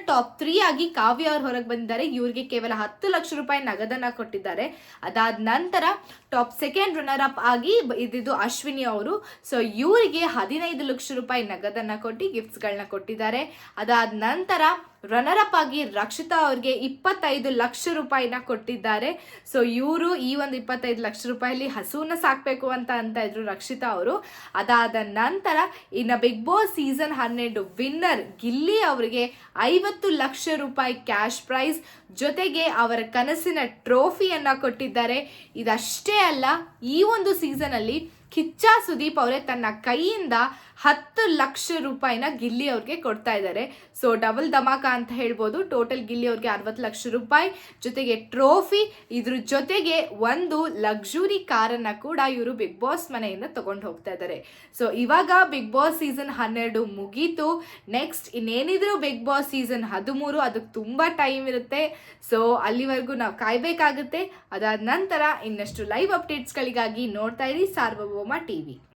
Top 3 ಆಗಿ ಕಾವ್ಯ ಅವ್ರು ಹೊರಗೆ ಬಂದಿದ್ದಾರೆ. ಇವ್ರಿಗೆ ಕೇವಲ 10 ಲಕ್ಷ ರೂಪಾಯಿ ನಗದನ್ನ ಕೊಟ್ಟಿದ್ದಾರೆ. ಅದಾದ ನಂತರ ಟಾಪ್ ಸೆಕೆಂಡ್ ರನ್ನರ್ ಅಪ್ ಆಗಿ ಇದ್ದಿದ್ದು ಅಶ್ವಿನಿ ಅವರು. ಸೊ ಇವರಿಗೆ 15 ಲಕ್ಷ ರೂಪಾಯಿ ನಗದನ್ನ ಕೊಟ್ಟು ಗಿಫ್ಟ್ಸ್ಗಳನ್ನ ಕೊಟ್ಟಿದ್ದಾರೆ. ಅದಾದ ನಂತರ ರನ್ನರ್ ಅಪ್ ಆಗಿ ರಕ್ಷಿತಾ ಅವ್ರಿಗೆ 25 ಲಕ್ಷ ರೂಪಾಯಿನ ಕೊಟ್ಟಿದ್ದಾರೆ. ಸೊ ಇವರು ಈ ಒಂದು 25 ಲಕ್ಷ ರೂಪಾಯಿಲಿ ಹಸುವನ್ನ ಸಾಕ್ಬೇಕು ಅಂತ ಇದ್ರು ರಕ್ಷಿತಾ ಅವರು. ಅದಾದ ನಂತರ ಇನ್ನು Bigg Boss season 12 winner Gilli ಅವರಿಗೆ 50 ಲಕ್ಷ ರೂಪಾಯಿ ಕ್ಯಾಶ್ ಪ್ರೈಸ್ ಜೊತೆಗೆ ಅವರ ಕನಸಿನ ಟ್ರೋಫಿಯನ್ನ ಕೊಟ್ಟಿದ್ದಾರೆ. ಇದಷ್ಟೇ ಅಲ್ಲ, ಈ ಒಂದು ಸೀಸನ್ ಅಲ್ಲಿ ಕಿಚ್ಚ ಸುದೀಪ್ ಅವರೇ ತನ್ನ ಕೈಯಿಂದ 10 ಲಕ್ಷ ರೂಪಾಯಿನ ಗಿಲ್ಲಿ ಅವ್ರಿಗೆ ಕೊಡ್ತಾ ಇದ್ದಾರೆ. ಸೊ ಡಬಲ್ ಧಮಾಕ ಅಂತ ಹೇಳ್ಬೋದು. ಟೋಟಲ್ ಗಿಲ್ಲಿ ಅವ್ರಿಗೆ 60 ಲಕ್ಷ ರೂಪಾಯಿ ಜೊತೆಗೆ ಟ್ರೋಫಿ, ಇದ್ರ ಜೊತೆಗೆ ಒಂದು ಲಕ್ಸುರಿ ಕಾರನ್ನ ಕೂಡ ಇವರು ಬಿಗ್ ಬಾಸ್ ಮನೆಯಿಂದ ತಗೊಂಡು ಹೋಗ್ತಾ ಇದ್ದಾರೆ. ಸೊ ಇವಾಗ ಬಿಗ್ ಬಾಸ್ ಸೀಸನ್ 12 ಮುಗೀತು. ನೆಕ್ಸ್ಟ್ ಇನ್ನೇನಿದ್ರು ಬಿಗ್ ಬಾಸ್ ಸೀಸನ್ 13, ಅದಕ್ಕೆ ತುಂಬಾ ಟೈಮ್ ಇರುತ್ತೆ. ಸೊ ಅಲ್ಲಿವರೆಗೂ ನಾವು ಕಾಯ್ಬೇಕಾಗುತ್ತೆ. ಅದಾದ ನಂತರ ಇನ್ನಷ್ಟು ಲೈವ್ ಅಪ್ಡೇಟ್ಸ್ಗಳಿಗಾಗಿ ನೋಡ್ತಾ ಇರಿ ಸಾರ್ವಭೌಮ ಟಿವಿ.